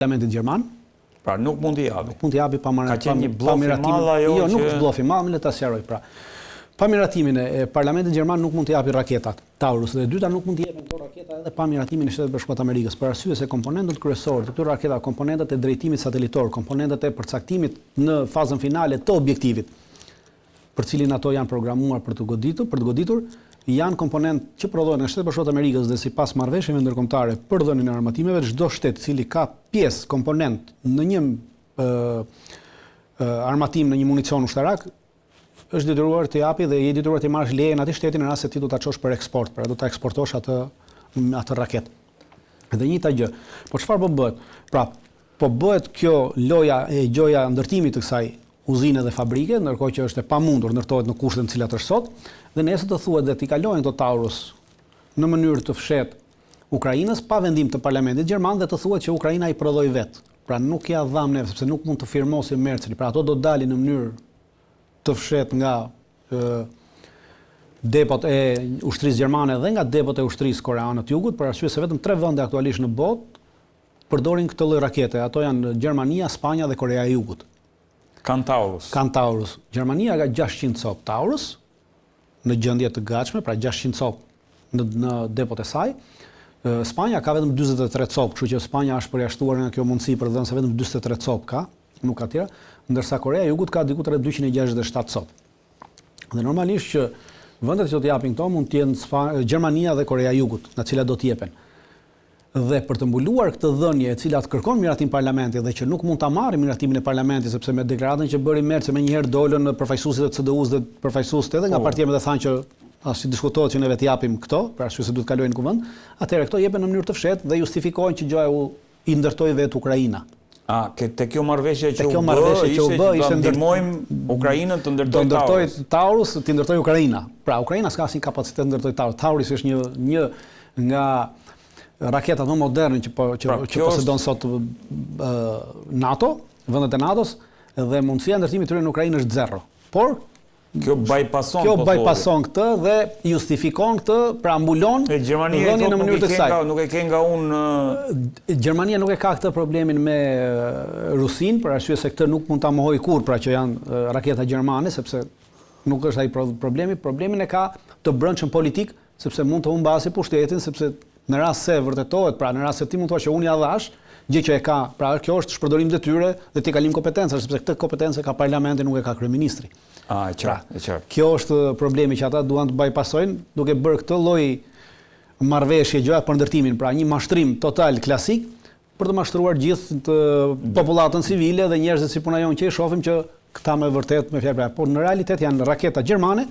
Parlamentit Gjerman. Pra nuk mund t'i japi. Nuk mund t'i japi pa Ka qenë një bllof i madh ajo. Jo, nuk është bllof i madh, më le ta sqaroj pra. Pa miratimin e Parlamentit Gjerman nuk mund t'i japi raketat Taurus dhe e dyta nuk mund t'i japin këto raketa edhe pa miratimin e Shtetit Bashkuar të Amerikës, për arsye se komponentët kryesorë të këtyre raketave, komponentët e drejtimit satelitor, komponentët e përcaktimit në fazën finale të objektivit, për cilin ato janë programuar për të goditur, janë komponent që prodhohen nga Shtetet Bashkuar të Amerikës dhe sipas marrëveshjeve ndërkombëtare për dhënien e armatimeve, çdo shtet i cili ka pjesë komponent në një armatim, në një municion ushtarak, është detyruar të japi dhe je detyruar të marrësh lejen atij shtetin në rast se ti do ta çosh për eksport, pra do ta eksportosh atë raketë. Dhe njëjta gjë. Po çfarë po bëhet? Pra, po bëhet kjo gjoja ndërtimit të kësaj uzine dhe fabrike, ndërkohë që është e pamundur ndërtohet në kushtet në cilat është sot, dhe nesër të thuhet dhe t'i kalojnë këto Taurus në mënyrë të fshet Ukrainës pa vendim të Parlamentit Gjerman dhe të thuhet që Ukraina i prodhoi vet. Pra nuk ja dham ne sepse nuk mund të firmosi Merceni. Pra ato do dalin në mënyrë të fshet nga depot e ushtrisë gjermane dhe nga depot e ushtrisë koreane të jugut, për arsye se vetëm 3 vende aktualisht në botë përdorin këtë lloj rakete. Ato janë Gjermania, Spanja dhe Korea e Jugut. Kan Taurus. Gjermania ka 600 cop Taurus në gjendje të gatshme, pra 600 cop në depot e saj. Spanja ka vetëm 43 cop, kështu që Spanja është përjashtuar nga kjo mundësi për dhënë se vetëm 43 cop ka, nuk ka tjera, ndërsa Korea e Jugut ka diku rreth 267 cop. Dhe normalisht që vendet që do të japin këto mund të jenë Gjermania dhe Korea e Jugut, nga cilat do të jepen. Dhe për të mbuluar këtë dhënie e cila kërkon miratim parlamentit dhe që nuk mund ta marrë miratimin e parlamentit sepse me deklaratën që bëri Mercë më njëherë dolën përfaqësuesit e CDU-s dhe përfaqësuesit edhe nga partia dhe thanë që si diskutohet që ne vetë japim këto, për arsye se duhet kalojnë në kuvend, atëherë këto jepen në mënyrë të fshehtë dhe justifikojnë që gjoja i ndërtoi vetë Ukraina. Te kjo marrëveshje që u bë, ishte ndihmojmë Ukrainën të ndërtojë Taurus, të ndërtojë Ukraina. Pra Ukraina s'ka asnjë kapacitet të ndërtojë Taurus. Taurus është një nga raketat më moderne që posedon sot NATO, vendet e NATO-s, dhe mundësia e ndërtimit tyre në Ukrainë është zero. Por kjo bypasson këtë dhe justifikon këtë, pra mbulon Gjermania në mënyrë të kësaj. Nuk e ke nga unë Gjermania nuk e ka këtë problemin me Rusin, për arsye se këtë nuk mund ta mohoj kurrë, pra që janë raketa gjermane, sepse nuk është ai problemi. Problemin e ka të brendshëm politik, sepse mund të humbasi pushtetin, sepse në rast se vërtetohet, pra në rast se ti mund të thuash që unë ja dhash, gjë që e ka, pra kjo është shpërdorim detyre dhe ti kalim kompetenca, sepse këtë kompetencë ka parlamenti, nuk e ka kryeministri. E qartë. Kjo është problemi që ata duan të bypassojnë duke bërë këtë lloj marrëveshje gjoja për ndërtimin, pra një mashtrim total klasik për të mashtruar gjithë popullatën civile dhe njerëzit si puna jonë që i shohim që këta me vërtet me fjalë, por në realitet janë raketa gjermane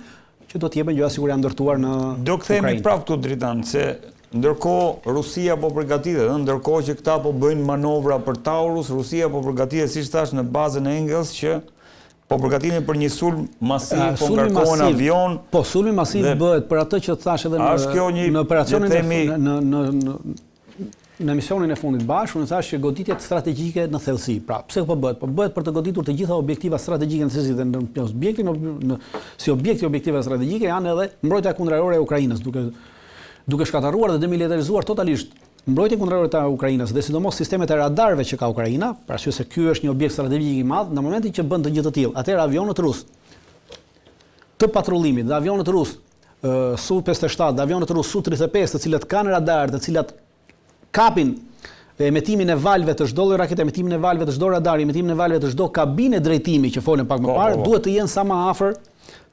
që do të jepen gjoja sikur janë ndërtuar në Ukrainë. Do kthehemi prapë këtu Dritan, se ndërkohë Rusia po përgatitet, ndërkohë që këta po bëjnë manovra për Taurus, Rusia po përgatitet, siç thash, në bazën e Engels që po përgatiten për një sulm masiv, po ngarkohen avion. Po sulmi masiv bëhet për atë që thash edhe në operacionin në misionin e fundit bashkë, unë thash që goditjet strategjike në thellësi. Pra, pse po bëhet? Po bëhet për të goditur të gjitha objektivat strategjike në thellësi dhe në objektin si objektive strategjike janë edhe mbrojtja kundërore e Ukrainës, duke shkatërruar dhe demilitarizuar totalisht mbrojtjen kundërore të Ukrainës dhe sidomos sistemet e radarëve që ka Ukraina, për arsye se ky është një objekt strategjik i madh, në momentin që bën të gjë të tillë, atëherë avionët rus të patrullimit dhe avionët rus Su-57, dhe avionët rus Su-35, të cilët kanë radar, të cilat kapin emetimin e valve të çdo lloj rakete, emetimin e valve të çdo radari, emetimin e valve të çdo kabine drejtimi që folën pak më parë, duhet të jenë sa më afër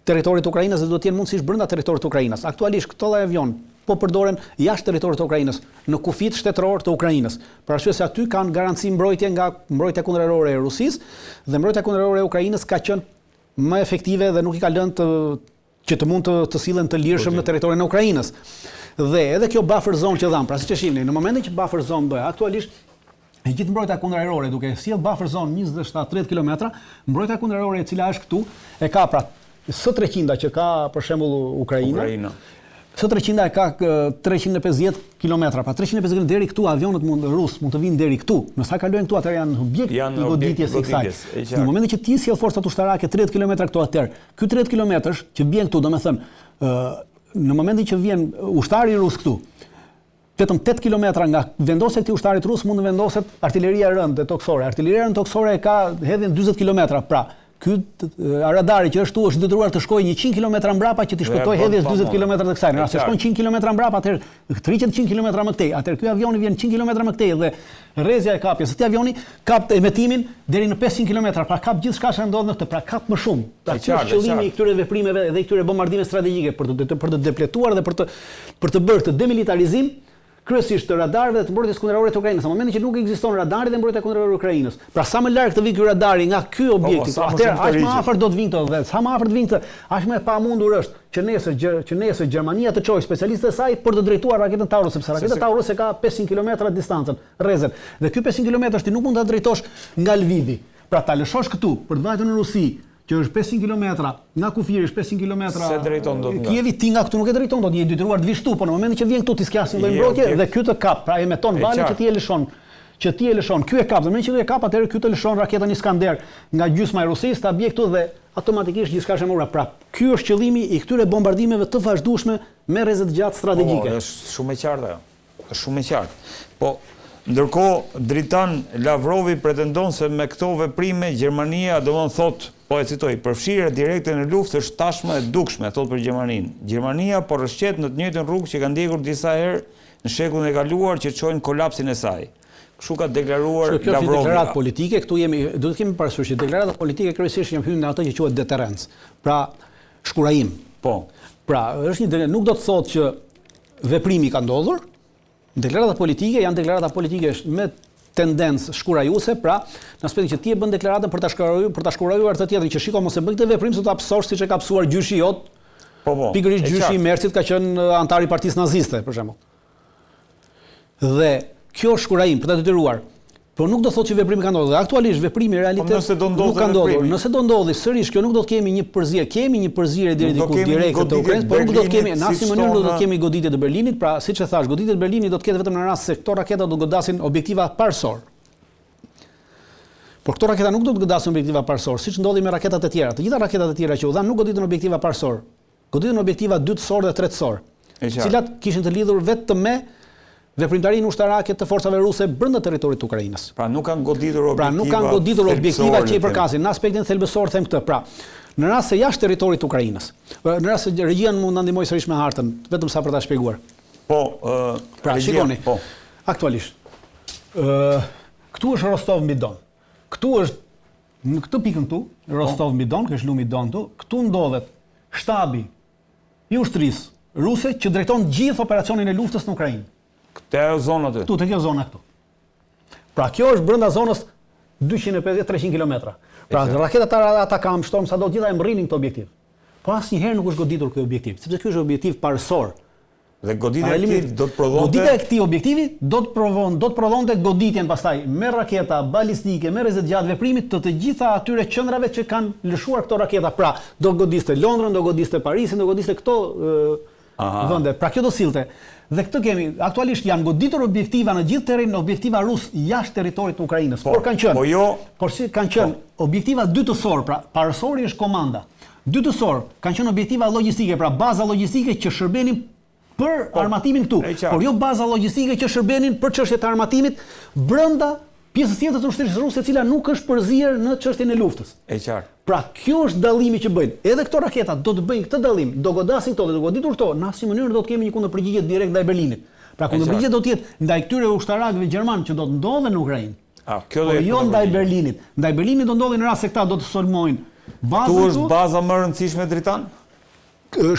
territorit të Ukrainës dhe duhet të jenë mundësisht brenda territorit të Ukrainës. Aktualisht këto lloj avion po përdoren jashtë territorit të Ukrainës, në kufit shtetëror të Ukrainës. Për arsye se aty kanë garanci mbrojtje nga mbrojtja kundërore e Rusisë dhe mbrojtja kundërore e Ukrainës ka qenë më efektive dhe nuk i ka lënë që të mund të sillen të lirshëm në territorin e Ukrainës. Dhe edhe kjo buffer zone që dhan, pra siç e shihni, në momentin që buffer zone bëhet, aktualisht e gjithë mbrojtja kundërore duke sjell buffer zone 27-30 kilometra, mbrojtja kundërore e cila është këtu e ka pra S-300 që ka për shembull Ukraina. S-300 e ka 350 kilometra, pra 350 km deri këtu avionët rus mund të vinë deri këtu. Nësa kalojnë këtu atëherë janë objekt i goditjes së kësaj. Në momentin që ti sjell forcat ushtarake 30 km këtu atëherë, ky 30 kilometrash që vjen këtu, domethënë në momentin që vjen ushtari rus këtu, vetëm 8 kilometra nga vendosja e këtij ushtarit rus mund të vendoset artilleria e rëndë toksore. Artilleria e rëndë toksore ka hedhjen 40 kilometra. Pra, ky radari që është detyruar të shkojë 100 kilometra mbrapa që të shpëtojë hedhjes 40 kilometra të kësaj. Nëse shkon 100 kilometra mbrapa, atëherë rrihet 100 kilometra më tej. Atëherë ky avioni vjen 100 kilometra më tej dhe rrezja e kapjes së këtij avioni kap emetimin deri në 500 kilometra. Pra kap gjithçka që ndodh në këtë, pra kap më shumë. Pra kjo është qëllimi i këtyre veprimeve dhe i këtyre bombardimeve strategjike për të depletuar dhe për të bërë të demilitarizim kryesisht të radarëve dhe të mbrojtjes kundërore të Ukrainës. Në momentin që nuk ekziston radari dhe mbrojtja kundërore e Ukrainës. Pra sa më larg të vijë ky radari nga ky objekt, atëherë aq më afër do të vinë këto dhe sa më afër të vinë këtë, aq më e pamundur është që nesër Gjermania të çojë specialistët e saj për të drejtuar raketën Taurus, sepse raketa Taurus e ka 500 kilometra distancën, rrezën. Dhe ky 500 kilometrash ti nuk mund ta drejtosh nga Lvivi. Pra ta lëshosh këtu për të vajtur në Rusi, që është 500 kilometra, nga kufiri është 500 kilometra. Se drejton dot nga. Kijevi ti nga këtu nuk e drejton dot, je i detyruar të vish këtu, por në momentin që vjen këtu ti s'ke asnjë lloj mbrojtje dhe ky të kap, pra emeton valën që ti e lëshon. Ky e kap, në momentin që ky e kap, atëherë ky të lëshon raketën Iskander nga gjysma e Rusisë, ta bie këtu dhe automatikisht gjithçka është e mbrojtur. Pra, ky është qëllimi i këtyre bombardimeve të vazhdueshme me rrezë të gjatë strategjike. Është shumë e qartë ajo. Është shumë e qartë. Po ndërkohë dritan Lavrovi pretendon se me këto veprime Gjermania, thotë, po e citoj, përfshirja direkte në luftë është tashmë e dukshme, thotë për Gjermaninë. Gjermania po rrëshqet në të njëjtën rrugë që ka ndjekur disa herë në shekullin e kaluar që çojnë kolapsin e saj. Kështu ka deklaruar Lavrovi. Kjo është deklaratë politike, këtu duhet të kemi parasysh që deklaratat politike kryesisht janë hyrë në ato që quhet deterrencë. Pra, shkurajim. Po. Pra, është nuk do të thotë që veprimi ka ndodhur. Deklaratat politike janë deklarata politike me tendencë shkurajuese, pra, në aspektin që ti e bën deklaratën për ta shkurajuar të tjetrin që shiko mos e bën këtë veprim se do ta psosh siç e ka psuar gjyshi jot. Po. Pikërisht gjyshi i Mercit ka qenë antar i Partisë Naziste, për shembull. Dhe kjo shkurajim për ta detyruar. Po nuk do thotë që veprimi ka ndodhur. Aktualisht veprimi realitet nuk ka ndodhur. Nëse do ndodhi sërish, kjo nuk do të kemi një përzierje. Kemi një përzierje deri diku direkte të Ukrainës, por nuk do të kemi në asnjë mënyrë do të kemi goditje të Berlinit. Pra, siç e thash, goditjet e Berlinit do të ketë vetëm në rast se këto raketa do godasin objektiva parësor. Por këto raketa nuk do të godasin objektiva parësor, siç ndodhi me raketat e tjera. Të gjitha raketat e tjera që u dhan nuk goditen objektiva parësor. Goditen objektiva dytësor dhe tretësor, të cilat kishin të lidhur vetëm me veprimtarinë ushtarake të forcave ruse brenda territorit të Ukrainës. Pra nuk kanë goditur objektiva që i përkasin. Në aspektin thelbësor them këtë. Pra, në rast se jashtë territorit të Ukrainës, në rast se regjia mund na ndihmojë sërish me hartën, vetëm sa për ta shpjeguar. Pra, shikoni. Aktualisht. Këtu është Rostov mbi Don. Këtu është në këtë pikën këtu, Rostov mbi Don, që është lumi Don këtu, këtu ndodhet shtabi i ushtrisë ruse që drejton gjithë operacionin e luftës në Ukrainë. Këtë e zonë aty? Këtu, të kjo zona këtu. Pra, kjo është brenda zonës 250-300 kilometra. Pra, raketat Atakam, Shtorm, Sado, gjitha e mrrinin këtë objektiv. Po asnjëherë nuk është goditur ky objektiv, sepse ky është objektiv parësor. Dhe goditja e këtij do të prodhonte. Goditja e këtij objektivi do të prodhonte goditjen pastaj me raketa balistike, me rrezë gjatë veprimit të gjitha atyre qendrave që kanë lëshuar këto raketa. Pra, do godiste Londrën, do godiste Parisin, do godiste këto vende. Pra, kjo do sillte. Dhe këtë kemi, aktualisht janë goditur objektiva në gjithë terrenin, objektiva rus jashtë territorit të Ukrainës. Por kanë qenë, kanë qenë objektiva dytësor, pra parësori është komanda. Dytësor kanë qenë objektiva logjistike, pra baza logjistike që shërbenin për armatimin këtu, por jo baza logjistike që shërbenin për çështjet e armatimit brenda pjesës tjetër të ushtrisë ruse, e cila nuk është përzier në çështjen e luftës. E qartë. Pra, kjo është dallimi që bëjnë. Edhe këto raketa do të bëjnë këtë dallim, do godasin këto dhe do goditur këto, në asnjë mënyrë do të kemi një kundërpërgjigje direkt ndaj Berlinit. Pra, kundërpërgjigje do të jetë ndaj këtyre ushtarakëve gjerman që do të ndodhen në Ukrainë. Po jo ndaj Berlinit. Ndaj Berlinit do ndodhin në rast se këta do të sulmojnë bazën. Tu është baza më e rëndësishme e dritan?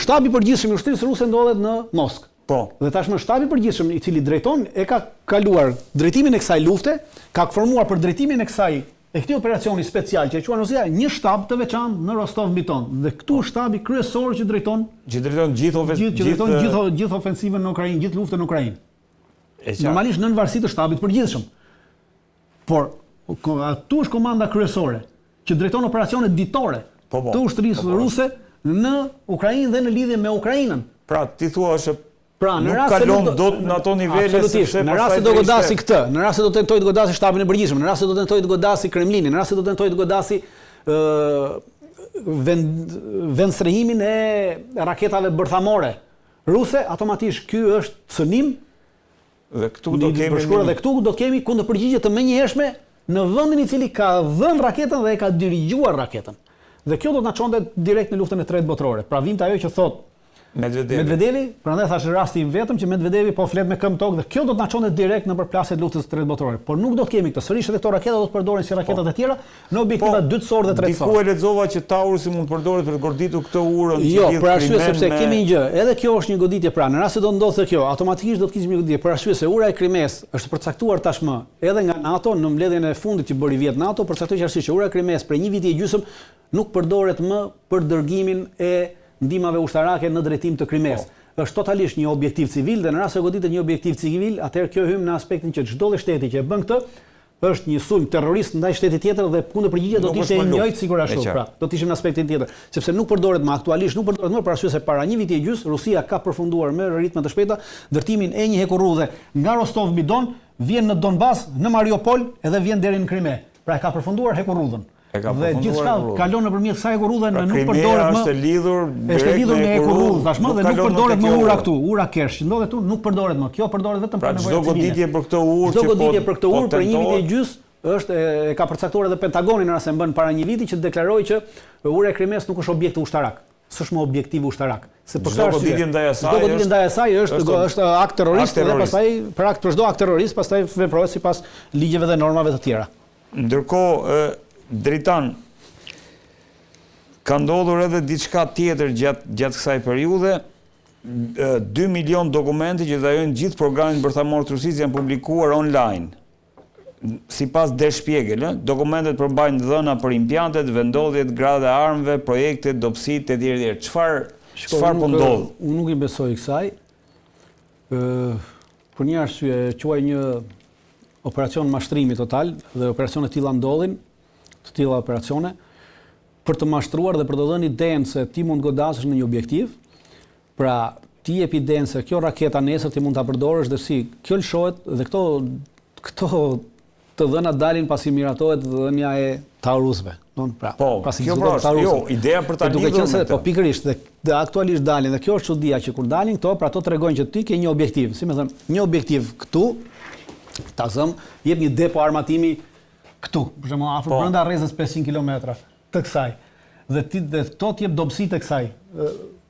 Shtabi i përgjithshëm i ushtrisë ruse ndodhet në Moskë. Po. Dhe tashmë shtabi i përgjithshëm i cili drejton e ka kaluar drejtimin e kësaj lufte, ka formuar për drejtimin e këtij operacioni special që e quajnë ose një shtab të veçantë në Rostov mbi Don. Dhe këtu është shtabi kryesor që drejton gjithë ofensivën në Ukrainë, gjithë luftën në Ukrainë. Normalisht nën varësi të shtabit përgjithshëm. Por atu është komanda kryesore që drejton operacionet ditore të ushtrisë ruse në Ukrainë dhe në lidhje me Ukrainën. Pra, ti thua është nuk kalon dot në ato nivele sepse në rast se do godasi këtë, në rast se do tentojë të godasi shtabin e përgjithshëm, në rast se do tentojë të godasi Kremlinin, në rast se do tentojë të godasi vendstrehimin e raketave bërthamore ruse, automatisht ky është cënim Dhe këtu do kemi dhe këtu do kemi kundërpërgjigje të menjëhershme në vendin i cili ka dhënë raketën dhe e ka dirigjuar raketën. Dhe kjo do të na çonte direkt në luftën e tretë botërore. Pra vinte ajo që thot Medvedevi, prandaj thashë rasti i vetëm që Medvedevi po flet me këmbë tokë dhe kjo do të na çonte direkt në përplasje të luftës së tretë botërore. Por nuk do të kemi këtë. Sërish edhe këto raketa do të përdoren si raketat e tjera në objektiva dytësor dhe tretësor. Diku e lexova që Taurusi mund të përdoret për të gorditur këtë urën që jo, për arsye sepse kemi një gjë, edhe kjo është një goditje pra, në rast se do ndodhte kjo, automatikisht do të kishim një goditje për arsye se ura e Krimes është përcaktuar tashmë edhe nga NATO në mbledhjen e fundit që bëri vjet NATO, përcaktuar që arsye që ura e Krimes për një vit e gjysmë nuk përdoret më për dërgimin e ndihmave ushtarake në drejtim të Krimes. Është totalisht një objektiv civil dhe në rast se goditet një objektiv civil, atëherë kjo hym në aspektin që çdo shteti që e bën këtë është një sulm terrorist ndaj shtetit tjetër dhe kundërpërgjigja do të ishte e njëjtë sigurisht pra. Do të ishim në aspektin tjetër, sepse nuk përdoret më aktualisht, nuk përdoret më për arsye se para një viti e gjys Rusia ka përfunduar me ritme të shpejta ndërtimin e një hekurudhe nga Rostov-Midon, vjen në Donbas, në Mariupol edhe vjen deri në Krime. Pra e ka përfunduar hekurudhën. Dhe gjithçka kalon nëpërmjet kësaj hekurudhe në nuk përdoret më. Është lidhur me hekurudhën tashmë dhe nuk përdoret më ura këtu, ura Kersh. Që ndodhet këtu nuk përdoret më. Kjo përdoret vetëm për nevojë civile. Çdo goditje për këtë urë, çdo goditje për këtë urë për një vit e gjys është e ka përcaktuar edhe Pentagoni në rast se bën para një viti që deklaroi që ura e Krimes nuk është objekt ushtarak. S'është më objektiv ushtarak. Se për çdo goditje ndaj asaj është akt terrorist dhe pastaj për çdo akt terrorist pastaj veprohet sipas ligjeve dhe normave të tjera. Ndërkohë Dritan, ka ndodhur edhe diçka tjetër gjatë kësaj periudhe. 2 milion dokumente që trajtojnë gjithë programin bërthamor të Rusisë janë publikuar online. Sipas Der Spiegel, dokumentet përmbajnë dhëna për impjantet, vendodhjet, gradat e armëve, projektet, dobësitë etj. Çfarë po ndodh? Unë nuk i besoj kësaj. Për një arsye, quaj një operacion mashtrimi total dhe operacione të tilla ndodhin. Të tilla operacione për të mashtruar dhe për të dhënë idenë se ti mund godasësh në një objektiv. Pra, ti jep idenë se kjo raketa nesër ti mund ta përdorësh dhe si kjo lëshohet dhe këto të dhëna dalin pasi miratohet dhënia e Taurusëve. Pra, pasi kjo është ideja për ta lidhur me po pikërisht dhe aktualisht dalin dhe kjo është çudia që kur dalin këto, pra ato tregojnë që ti ke një objektiv, si më thënë, një objektiv këtu, ta zëm, jep një depo armatimi këtu, për shembull afër brenda rrezës 500 kilometra të kësaj. Dhe këto ti jep dobësi të kësaj.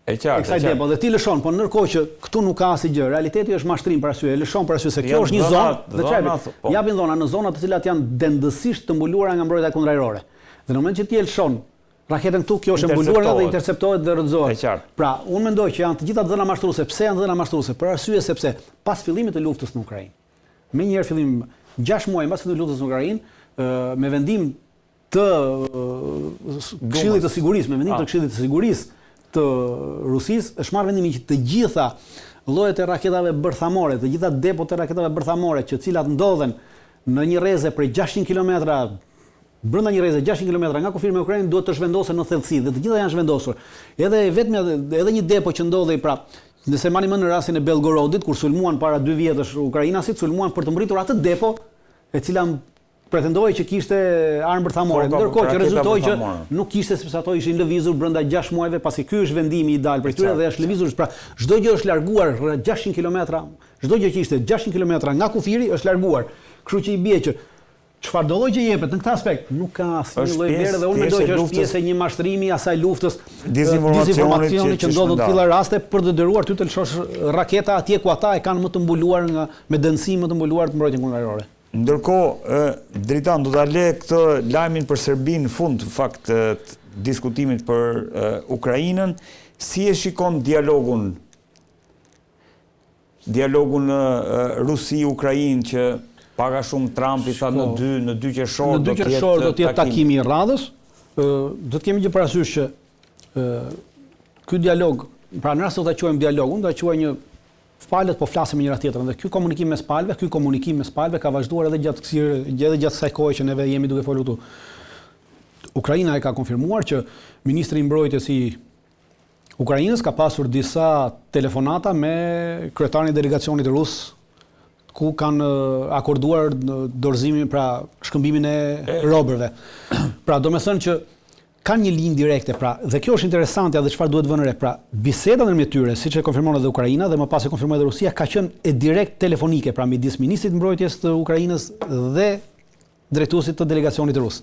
Kësaj depo dhe ti lëshon, po ndërkohë që këtu nuk ka asgjë. Realiteti është mashtrim për arsye, lëshon për arsye se kjo është një zonë dhe çfarë japin dhona në zona të cilat janë dendësisht të mbuluara nga mbrojtja kundërajrore. Dhe në moment që ti e lëshon raketën këtu, kjo është mbuluar dhe interceptohet dhe rrëzohet. Pra, unë mendoj që janë të gjitha dhëna mashtruese. Pse janë dhëna mashtruese? Për arsye sepse pas fillimit të luftës në Ukrainë, me njëherë fillim 6 muaj pas fillimit të luftës në Ukrainë, me vendim të Këshillit të Sigurisë të Rusisë, është marrë vendimi që të gjitha llojet e raketave bërthamore, të gjitha depot e raketave bërthamore që cilat ndodhen në një rrezë prej 600 kilometra, brenda një rrezë 600 kilometra nga kufiri me Ukrainën duhet të zhvendosen në thellësi dhe të gjitha janë zhvendosur. Edhe një depo që ndodhej pra, nëse mani më në rastin e Belgorodit kur sulmuan para 2 vjetësh ukrainasit, sulmuan për të mbritur atë depo e cila pretendoi që kishte armë bërthamore, ndërkohë që rezultoi që nuk kishte sepse ato ishin lëvizur brenda 6 muajve, pasi ky është vendimi ideal për tyre dhe është lëvizur, pra çdo gjë është larguar 600 kilometra, çdo gjë që ishte 600 kilometra nga kufiri është larguar. Kështu që i bie që çfarë do lloj që jepet në këtë aspekt nuk ka asnjë lloj vere dhe unë mendoj që është pjesë e një mashtrimi asaj luftës dezinformacioni që ndodh në të tilla raste për të dëruar ty të lëshosh raketa atje ku ata e kanë më të mbuluar me dënësi më të mbuluar të mbrojtjen kundërajrore. Ndërkohë, Dritan, do ta lë këtë lajmin për Serbinë në fund, në fakt, diskutimit për Ukrainën. Si e shikon dialogun Rusi-Ukrainë që pak a shumë Trump i tha në 2 qershor do të jetë takimi i radhës. Do të kemi gjë parasysh që ky dialog, pra në rast se do ta quajmë dialogun, do ta quajmë një palët po flasim me njëra tjetrën dhe ky komunikim mes palëve ka vazhduar edhe gjatë kësaj kohe që neve jemi duke folur këtu. Ukraina e ka konfirmuar që ministri i mbrojtjes i Ukrainës ka pasur disa telefonata me kryetarin e delegacionit rus ku kanë akorduar dorëzimin, pra shkëmbimin e robërve. Pra do me thënë që kanë një linjë direkte, pra, dhe kjo është interesante dhe çfarë duhet vënë re, pra, biseda ndërmjet tyre, siç e konfirmon edhe Ukraina dhe më pas e konfirmoi edhe Rusia, ka qenë e direkt telefonike, pra midis ministrit mbrojtjes të Ukrainës dhe drejtuesit të delegacionit rus.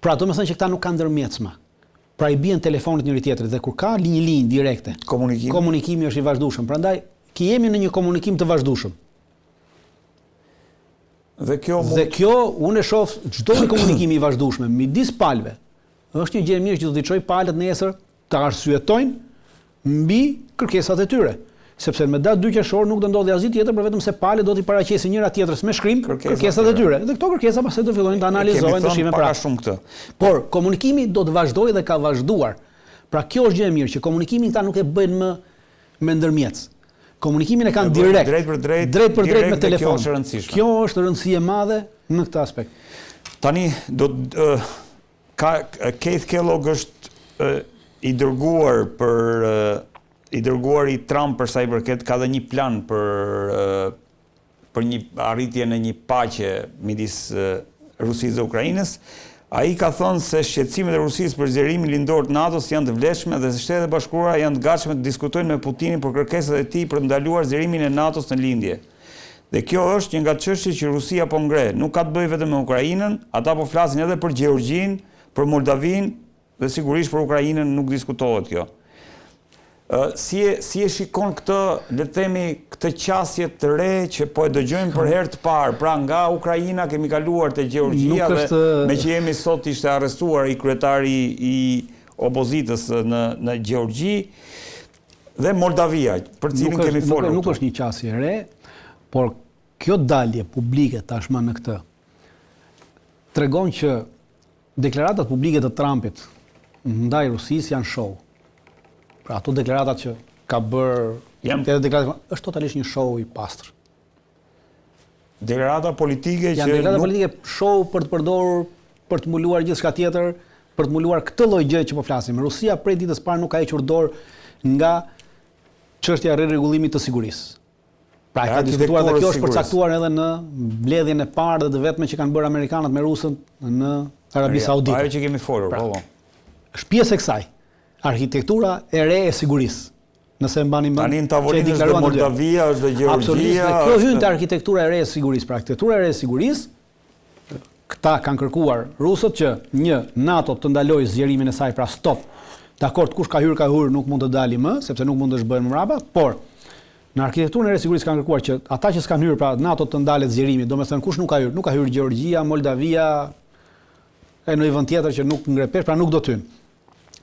Pra, domethënë që këta nuk kanë ndërmjetësma. Pra i bien telefonit njëri tjetrit dhe kur ka një linjë direkte, komunikimi është i vazhdueshëm. Prandaj jemi në një komunikim të vazhdueshëm. Dhe kjo unë e shoh çdo komunikimi i vazhdueshëm midis palëve. Është një gjë e mirë që do t'i çojë palët nesër të arsyetojnë mbi kërkesat e tyre. Sepse me datë 2 qershor nuk do ndodhi asgjë tjetër për vetëm se palët do t'i paraqesin njëra tjetrës me shkrim kërkesat e tyre. Dhe këto kërkesa pastaj do fillojnë të analizohen, të shihen para shumë këtë. Por komunikimi do të vazhdojë dhe ka vazhduar. Pra kjo është gjë e mirë që komunikimin këta nuk e bëjnë më me ndërmjetës. Komunikimin e kanë direkt, drejt për drejt me telefon. Kjo është rëndësi e madhe në këtë aspekt. Tani Keith Kellogg është i dërguar i Trump për sa i përket, ka dhe një plan për një arritje në një paqe midis Rusisë dhe Ukrainës. Ai ka thënë se shqetësimet e Rusisë për zgjerimin lindor të NATO-s janë të vlefshme dhe se Shtetet e Bashkuara janë të gatshme të diskutojnë me Putinin për kërkesat e tij për të ndaluar zgjerimin e NATO-s në lindje. Dhe kjo është një nga çështjet që Rusia po ngre. Nuk ka të bëjë vetëm me Ukrainën, ata po flasin edhe për Gjeorgjinë, për Moldavinë dhe sigurisht për Ukrainën nuk diskutohet kjo. Si e shikon këtë, le të themi, këtë qasje të re që po e dëgjojmë për herë të parë, pra nga Ukraina kemi kaluar te Gjeorgjia dhe me që jemi sot ishte arrestuar i kryetari i opozitës në Gjeorgji dhe Moldavia, për cilin kemi folur. Nuk është një qasje e re, por kjo dalje publike tashmë në këtë tregon që deklaratat publike të Trumpit ndaj Rusisë janë show. Pra ato deklaratat që ka bërë, është totalisht një show i pastër. Deklarata politike që... Janë deklarata politike show për të përdorur, për të mbuluar gjithçka tjetër, për të mbuluar këtë lloj gjë që po flasim. Rusia prej ditës parë nuk ka hequr dorë nga çështja e rregullimit të sigurisë. Pra ka diskutuar dhe kjo është përcaktuar edhe në mbledhjen e parë dhe të vetme që kanë bërë amerikanët me rusët në Arabi Saudite. Ajo që kemi folur, po. Është pjesë e kësaj. Arkitektura e re e sigurisë. Nëse mbani mend. Tani në tavolinë është dhe Moldavia, është dhe Gjeorgjia. Absolutisht. Kjo hyn te arkitektura e re e sigurisë. Pra arkitektura e re e sigurisë, këta kanë kërkuar rusët që NATO të ndalojë zgjerimin e saj, pra stop. Dakor, kush ka hyrë, nuk mund të dali më, sepse nuk mund të zhbëhen më mbrapa, por në arkitekturën e re e sigurisë kanë kërkuar që ata që s'kan hyrë, pra NATO të ndalet zgjerimi, domethënë kush nuk ka hyrë Gjeorgjia, Moldavia, e në një vend tjetër që nuk ngre pesh, pra nuk do të hyjnë.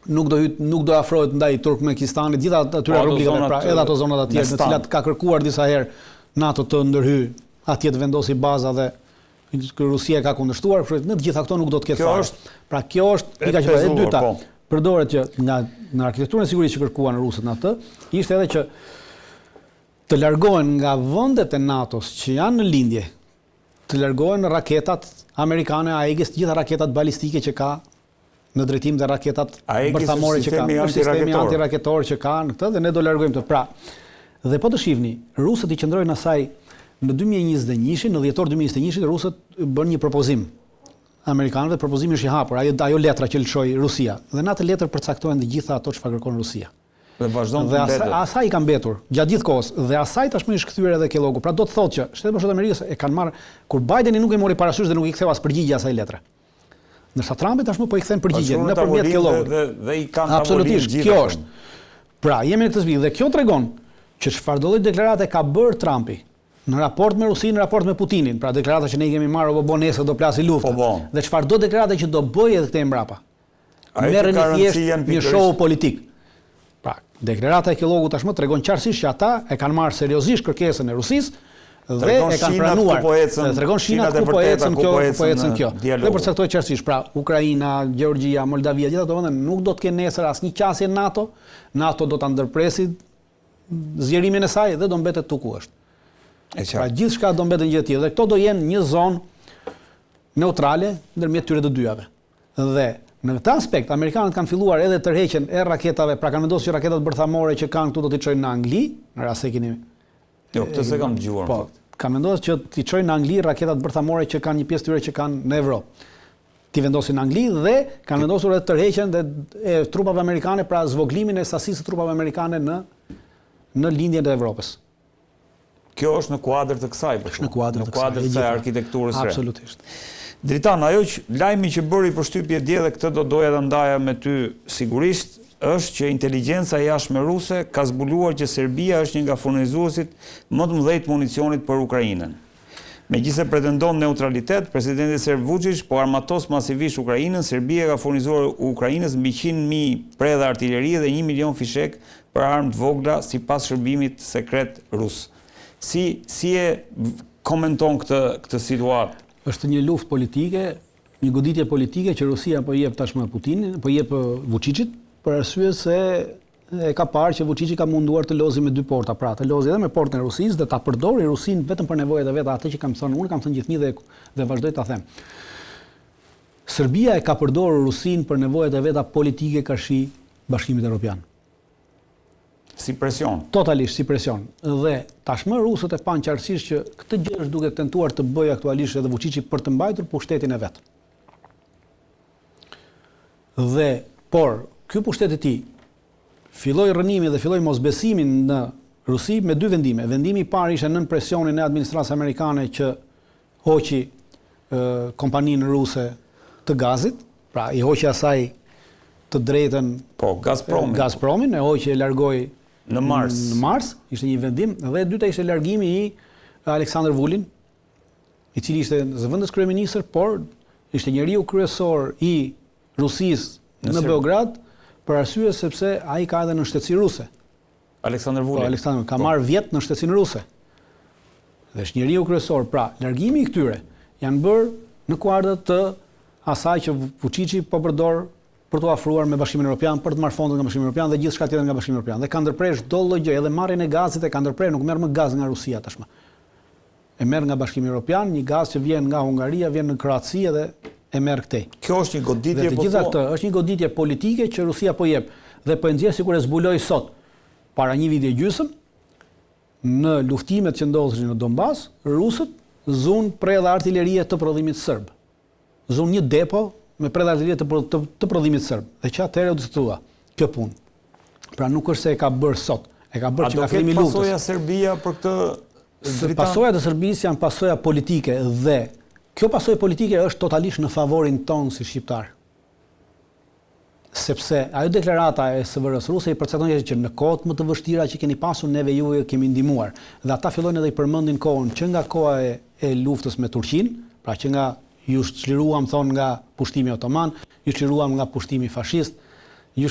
Nuk do afrohet ndaj Turkmenistanit, gjitha atyre republikave, pra edhe ato zonat atje, në cilat ka kërkuar disa herë NATO të ndërhyjë, atje të vendosi baza dhe Rusia ka kundërshtuar, në të gjitha këto nuk do të ketë fare. Pra kjo është pika që e dyta, përdoret që në arkitekturën e sigurisë që kërkuan rusët në atë, ishte edhe që të largohen nga vendet e NATO-s që janë në lindje, të largohen raketat amerikane, Aegis, gjitha raketat balistike që ka në drejtim dhe raketat bërthamore që ka, është sistemi antiraketor që ka në këtë dhe ne do largojmë të. Pra, dhe po të shihni, rusët i qëndrojnë asaj në 2021, në dhjetor 2021, rusët bën një propozim amerikanëve, propozimi është i hapur, ajo letra që lëshoi Rusia, dhe në atë letër përcaktohen të gjitha ato çfarë kërkon Rusia. Dhe vazhdon të mbetet. Dhe asaj ka mbetur gjatë gjithë kohës, dhe asaj tashmë është kthyer edhe Kelloggu. Pra do të thotë që Shtetet Bashkuara të Amerikës e kanë marrë kur Bideni nuk e mori parasysh dhe nuk i ktheu as përgjigje asaj letre. Ndërsa Trumpi tashmë po i kthen përgjigjen nëpërmjet Kelloggut. Dhe i kanë absolutisht gjithë. Kjo është. Pra, jemi në këtë sfidë dhe kjo tregon që çfarëdo lloj deklarate ka bërë Trumpi në raport me Rusinë, në raport me Putinin, pra deklarata që ne i kemi marrë apo bon nesër do plasi luftë. Dhe çfarëdo deklarate që do bëjë edhe këtej mbrapa. Merren thjesht një show politik. Pra, deklarata e Kelloggut tashmë tregon qartësisht që ata e kanë marrë seriozisht kërkesën e Rusisë dhe e kanë pranuar. Tregon shinat ku po ecën kjo. Dhe përcaktoi qartësisht, pra Ukraina, Gjeorgjia, Moldavia, gjithë ato vende nuk do të kenë nesër asnjë qasje NATO. NATO do ta ndërpresi zgjerimin e saj dhe do mbetet tuku është. Pra gjithçka do mbetet një gjë tjetër dhe këto do jenë një zonë neutrale ndërmjet tyre të dyjave. Dhe në këtë aspekt amerikanët kanë filluar edhe tërheqjen e raketave, pra kanë vendosur që raketat bërthamore që kanë këtu do t'i çojnë në Angli, në rast se keni. Jo, këtë se kam dëgjuar. Po, kanë vendosur që t'i çojnë në Angli raketat bërthamore që kanë një pjesë tyre që kanë në Evropë. t'i vendosin në Angli dhe kanë vendosur edhe tërheqjen e trupave amerikane, pra zvoglimin e sasisë së trupave amerikane në lindjen e Evropës. Kjo është në kuadër të kësaj, në kuadër të kësaj arkitekturës së re. Absolutisht. Dritan, ajo lajmi që bëri përshtypje dje dhe këtë do doja të ndaja me ty sigurisht, është që inteligjenca jashtme ruse ka zbuluar që Serbia është një nga furnizuesit më të mëdhenj municionit për Ukrainën. Megjithëse pretendon neutralitet, presidenti serb Vučić po armatos masivisht Ukrainën. Serbia ka furnizuar Ukrainës mbi 100.000 predha artillerie dhe 1 milion fishek për armë të vogla sipas shërbimit sekret rus. Si e komenton këtë situatë? Është një luftë politike, një goditje politike që Rusia po jep tashmë Putinin, po jep Vučićit, për arsye se e ka parë që Vučići ka munduar të lozi me dy porta, pra të lozi edhe me portën e Rusisë dhe ta përdori Rusin vetëm për nevojat e veta, atë që kam thënë unë, kam thënë gjithnjë dhe vazhdoj ta them. Serbia e ka përdorur Rusin për nevojat e veta politike karshi Bashkimit Evropian. Si presion. Totalisht si presion. Dhe tashmë rusët e panë qartësisht që këtë gjë është duke tentuar të bëjë aktualisht edhe Vučići për të mbajtur pushtetin e vet. Por ky pushtet i tij filloi rënimin dhe filloi mosbesimin në Rusi me dy vendime. Vendimi i parë ishte nën presionin e administratës amerikane që hoqi kompaninë ruse të gazit, pra i hoqi asaj të drejtën Gazpromin, e hoqi e largoi në Mars, ishte një vendim, dhe e dyta ishte largimi i Aleksandr Vulin, i cili ishte zëvendës kryeministër, por ishte njeriu kryesor i Rusisë në Beograd, për arsye sepse ai ka edhe në shtetësi ruse. Aleksandr Vulin. Aleksandr ka marrë vjet në shtetësinë ruse. Dhe është njeriu kryesor. Pra, largimi i këtyre janë bërë në kuadër të asaj që Vučići po përdor për të afruar me Bashkimin Evropian, për të marrë fondët nga Bashkimi Evropian dhe gjithçka tjetër nga Bashkimi Evropian. Dhe ka ndërpresh çdo lloj gjë, edhe marrjen e gazit e ka ndërprerë, nuk merr më gaz nga Rusia tashmë. E merr nga Bashkimi Evropian, një gaz që vjen nga Hungaria, vjen në Kroaci dhe e merr këtej. Kjo është një goditje po. Gjithë këtë është një goditje politike që Rusia po jep dhe po e nxjerr sikur e zbuloi sot. Para një viti e gjysmë, në luftimet që ndodhin në Donbas, rusët zun predha artillerie të prodhimit serb. Zun një depo me predha artillerie të prodhimit serb. Dhe që atëherë do të thua kjo punë. Pra nuk është se e ka bërë sot, e ka bërë që nga fillimi i luftës. A do ketë pasoja Serbia për këtë? Pasojat e Serbisë janë pasoja politike dhe kjo pasojë politike është totalisht në favorin tonë si shqiptar. Sepse ajo deklarata e SVR-s ruse i përcakton që në kohët më të vështira që keni pasur neve ju kemi ndihmuar. Dhe ata fillojnë edhe i përmendin kohën që nga koha e luftës me Turqinë, pra që nga ju çliruam thon nga pushtimi otoman, ju çliruam nga pushtimi fashist, ju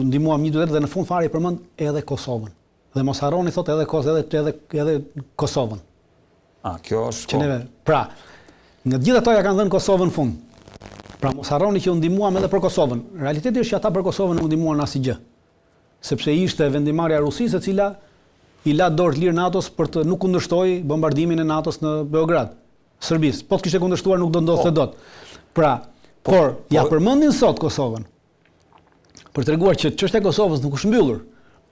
ndihmuam një dhe në fund fare i përmend edhe Kosovën. Dhe mos harroni thotë edhe Kosovën. Kjo është Pra, nga gjithë ato ja kanë dhënë Kosovën fund. Pra mos harroni që u ndihmuam edhe për Kosovën. Realiteti është që ata për Kosovën nuk ndihmuan asgjë. Sepse ishte vendimarrja e Rusisë e cila i la dorë lirë NATO-s për të nuk kundërshtoi bombardimin e NATO-s në Beograd. Serbisë, po të kishte kundërshtuar nuk do ndodhte dot. Pra, por ja përmendin sot Kosovën. Për treguar që çështja e Kosovës nuk është mbyllur.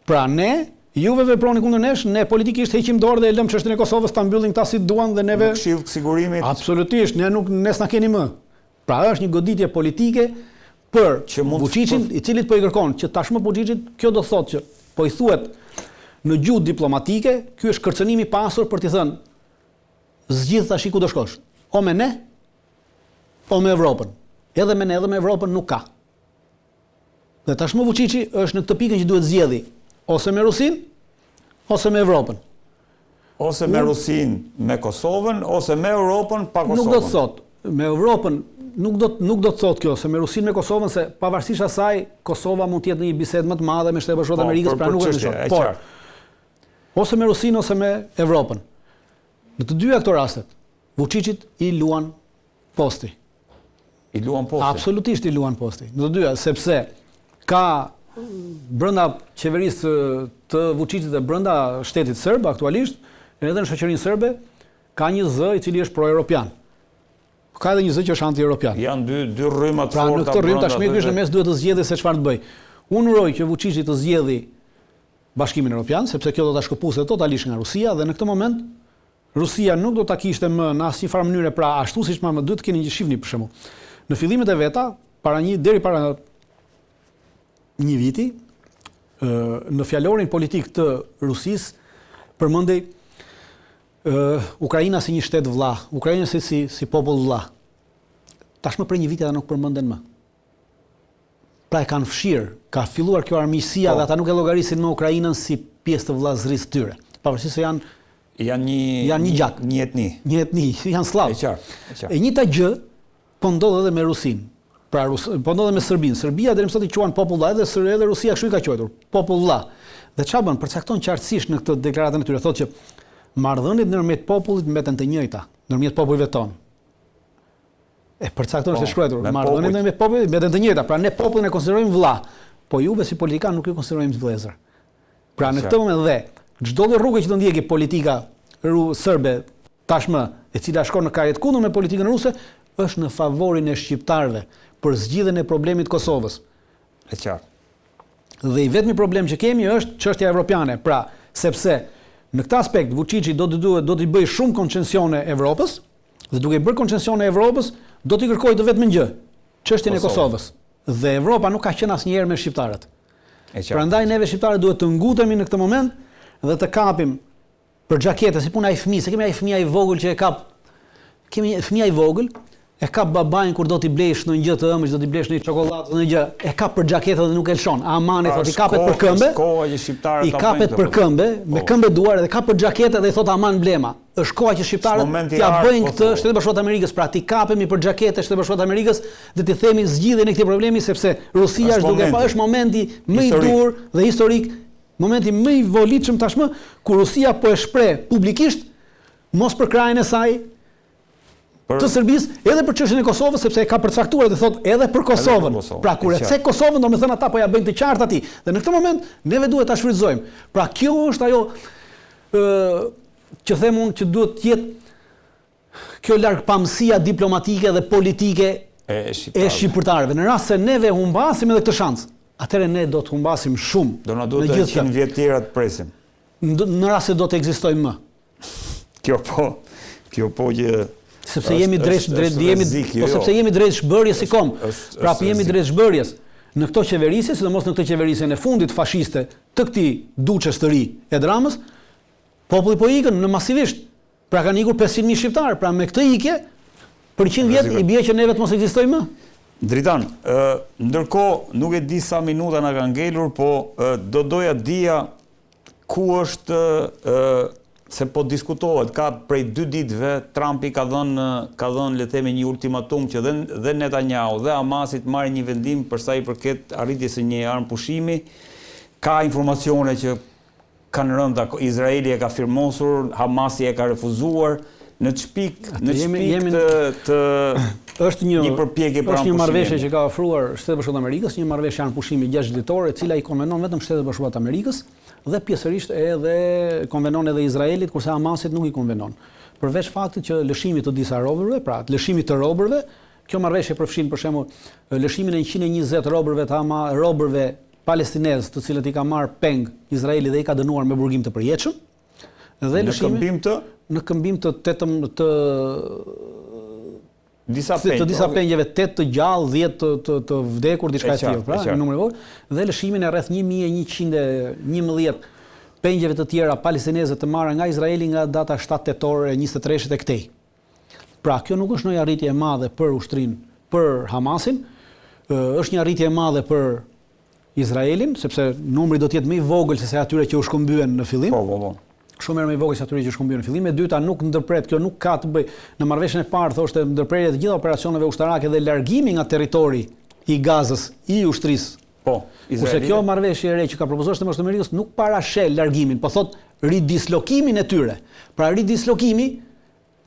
Pra ne juve veproni kundër nesh, ne politikisht heqim dorë dhe e lëm çështjen e Kosovës ta mbyllin këta si duan dhe neve. Këshill të sigurimit. Absolutisht, ne s'na keni më. Pra është një goditje politike për Vučićin, i cili po i kërkon që tashmë Vučićit, kjo do thotë që po i thuhet në gjuhë diplomatike, ky është kërcënimi i pasur për t'i thënë zgjidh tash ku do shkosh. O me ne, o me Evropën. Edhe me ne, edhe me Evropën nuk ka. Dhe tashmë Vučići është në këtë pikë që duhet zgjedhë ose me Rusin, ose me Evropën. Ose me Rusin me Kosovën, ose me Europën pa Kosovën. Nuk do të thotë, me Europën nuk do të thotë kjo, se me Rusin me Kosovën, se pavarësisht asaj, Kosova mund të jetë në një bisedë më të madhe me Shtetet e Bashkuara të Amerikës, pra nuk është kjo. Por, ose me Rusin, ose me Evropën. Në të dyja këto rastet, Vučićit i luan posti. I luan posti? Absolutisht i luan posti. Në të dyja, sepse ka brenda qeverisë të Vučićit dhe brenda shtetit serb aktualisht, edhe në shoqërinë serbe, ka një zë i cili është pro-europian. Ka edhe një zë që është anti-europian. Janë dy rryma të forta. Pra në këtë rrymë tashmë në mes duhet të zgjedhë se çfarë të bëj. Unë uroj që Vučići të zgjedhë Bashkimin Evropian, sepse kjo do ta shkëputëse totalisht nga Rusia dhe në këtë moment Rusia nuk do ta kishte më në asnjë farë mënyre, pra ashtu siç më duhet të keni një shifni për shembull. Në fillimet e veta, deri para një viti, në fjalorin politik të Rusisë përmendej Ukraina si një shtet vëlla, Ukraina si popull vëlla. Tashmë për një vit ata nuk përmenden më. Pra e kanë fshirë, ka filluar kjo armiqësia dhe ata nuk e llogarisin më Ukrainën si pjesë të vëllazërisë tyre. Pavarësisht se janë një gjak, një etni. Një etni, janë sllav. E njëjta gjë po ndodh edhe me Rusin. Pra po ndodh edhe me Serbinë. Serbia deri më sot i quajnë popull vëlla edhe Rusia kështu i ka quajtur, popull vëlla. Dhe çfarë bën? Përcakton qartësisht në këtë deklaratën e tyre, thotë që marrëdhëniet ndërmjet popullit mbeten të njëjta, ndërmjet popujve tonë. E përcakton është e shkruar, marrëdhëniet ndërmjet popullit mbeten të njëjta, pra ne popullin e konsiderojmë vëlla, po juve si politikan nuk ju konsiderojmë vëllezër. Pra në këtë moment dhe çdo rrugë që do ndjekë politika serbe tashmë, e cila shkon në karjet kundër me politikën ruse, është në favorin e shqiptarëve për zgjidhjen e problemit të Kosovës. E qartë. Dhe i vetmi problem që kemi është çështja evropiane, pra sepse në këtë aspekt Vučići do t'i bëjë shumë koncesione Evropës, dhe duke i bërë koncesione Evropës, do t'i kërkojë të vetëm një gjë, çështjen e Kosovës. Dhe Evropa nuk ka qenë asnjëherë me shqiptarët. Prandaj neve shqiptarët duhet të ngutemi në këtë moment dhe të kapim për xhaketë, si puna e fëmijës, se kemi ai fëmia i vogël që kemi fëmia i vogël, e kap babain kur do t'i blesh në një gjë të ëmbël, do t'i blesh në një çokoladë, në një gjë, e kap për xhaketën dhe nuk e lshon. Amani thotë i kapet për këmbë. I kapet për këmbë, me këmbë duar dhe kap për xhaketë dhe i thotë aman blema. Është koha që shqiptarët t'ia bëjnë këtë Shtetet Bashkuara të Amerikës, pra ti kapemi për xhaketë Shtetet Bashkuara të Amerikës dhe ti themi zgjidhjen e këtij problemi sepse Rusia është momenti më i dur dhe historik, momenti më i volitshëm tashmë ku Rusia po e shpreh publikisht mos për krajin e saj të Serbisë, edhe për çështjen e Kosovës, sepse e ka përcaktuar dhe thotë edhe për Kosovën. Pra kur e cek Kosovën, domethënë ata po ja bëjnë të qartë atij. Dhe në këtë moment neve duhet ta shfrytëzojmë. Pra kjo është ajo që them unë që duhet të jetë kjo largpamësia diplomatike dhe politike e shqiptarëve. Në rast se neve humbasim edhe këtë shans, atëherë ne do të humbasim shumë. Do na duhet 100 vjet tjera të presim. Në rast se do të ekzistojmë më. Kjo po që sepse jemi sepse jemi drejt shbërjes si kom. Prapë jemi drejt shbërjes. Në këto qeverisje, sidomos në këtë qeverisjen e fundit fashiste të këtij duçes të ri e dramës, populli po ikën në masivisht. Pra kanë ikur 500.000 shqiptar, pra me këtë ikje për 100 vjet i bie që neve të mos ekzistojmë më. Dritan, ndërkohë nuk e di sa minuta na kanë ngelur, po do doja dija ku është se po diskutohet, ka prej 2 ditëve Trumpi ka dhënë le të themi një ultimatum që dhe Netanyahu dhe Hamasi të marrin një vendim për sa i përket arritjes së një armë pushimi. Ka informacione që kanë rënë Izraeli e ka firmosur, Hamasi e ka refuzuar. Në çpik është një përpjekje për një marrëveshje që ka ofruar Shtetet Bashkuara të Amerikës, një marrëveshje armë pushimi 6 ditore, e cila i konvenon vetëm Shtetet Bashkuara të Amerikës dhe pjesërisht edhe konvenon edhe Izraelit, kurse Hamasit nuk i konvenon. Përveç faktit që lëshimi të disa robërve, pra lëshimi të robërve, kjo marrëveshje përfshin për shembull lëshimin e 120 robërve palestinez, të cilët i ka marrë peng Izraeli dhe i ka dënuar me burgim të përjetshëm. Dhe lëshimi në këmbim të disa pengjeve, 8 të gjallë, 10 të vdekur, diçka e tillë, pra, në numër vogël, dhe lëshimin e rreth 1111 pengjeve të tjera palestineze të marra nga Izraeli nga data 7 tetor e 23-shit e këtej. Pra, kjo nuk është një arritje e madhe për ushtrinë, për Hamasin, është një arritje e madhe për Izraelin, sepse numri do të jetë më i vogël se atyre që u shkëmbyen në fillim. Shumë më i vogël se atyre që u shkëmbyen në fillim. E dyta, nuk ndërpret, kjo nuk ka të bëjë në marrëveshjen e parë, thoshte ndërprerje të gjitha operacioneve ushtarake dhe largimi nga territori i Gazës i ushtrisë. Kurse kjo marrëveshje e re që ka propozuar Shteti i Amerikës nuk parashel largimin, po thot ridislokimin e tyre. Pra ridislokimi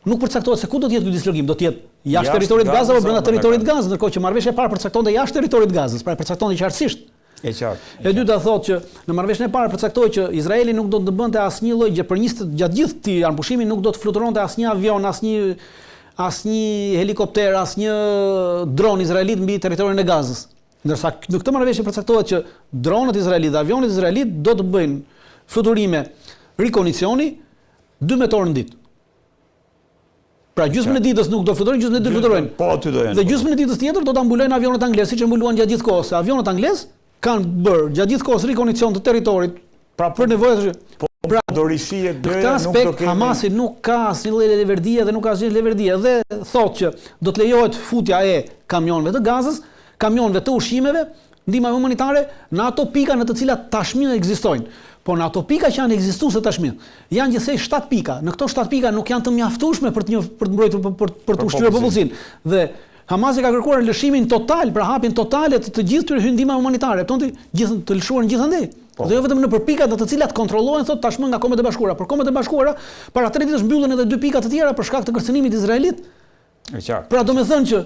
nuk përcaktohet se ku do të jetë ky dislogim, do të jetë jashtë territorit të Gazës apo brenda territorit të Gazës, ndërkohë që marrëveshja e parë përcaktonte jashtë territorit të Gazës, pra e përcaktonte qartësisht. E qartë. E dyta thotë që në marrëveshjen e parë përcaktoi që Izraeli nuk do të bënte asnjë lloj gjë për gjatë gjithë këtij armpushimi, nuk do të fluturonte asnjë avion, asnjë helikopter, asnjë dron izraelit mbi territorin e Gazës. Ndërsa në këtë marrëveshje përcaktohet që dronët izraelit dhe avionet izraelit do të bëjnë fluturime rikondicioni 2 metorë në ditë. Pra gjysmën e ditës nuk do fluturojnë, gjysmën e ditës fluturojnë. Po, aty do jenë. Dhe gjysmën e ditës tjetër do ta mbulojnë avionët anglez, siç e mbuluan gjatë gjithë kohës. Avionët anglez kanë bërë gjatë gjithë kohës rikondicion të territorit për nevojat. Pra do rishihet gjëja, nuk do kemi. Hamasi nuk ka asnjë lloj leverdie dhe nuk ka asnjë leverdie dhe thotë që do të lejohet futja e kamionëve të gazës, kamionëve të ushqimeve, ndihma humanitare në ato pika në të cilat tashmë ekzistojnë. Po në ato pika që janë ekzistuese tashmë, janë gjithsej 7 pika. Në këto 7 pika nuk janë të mjaftueshme për të mbrojtur për të ushqyer popullsinë. Dhe Hamasi ka kërkuar lëshimin total, pra hapjen totale të gjithë këtyre ndihmave humanitare, gjithë të lëshuar gjithandej. Dhe jo vetëm në pikat të cilat kontrollohen thot tashmë nga Kombet e Bashkuara, por Kombet e Bashkuara para 3 ditësh mbyllën edhe 2 pika të tjera për shkak të kërcënimit izraelit. Është qartë. Pra domethënë që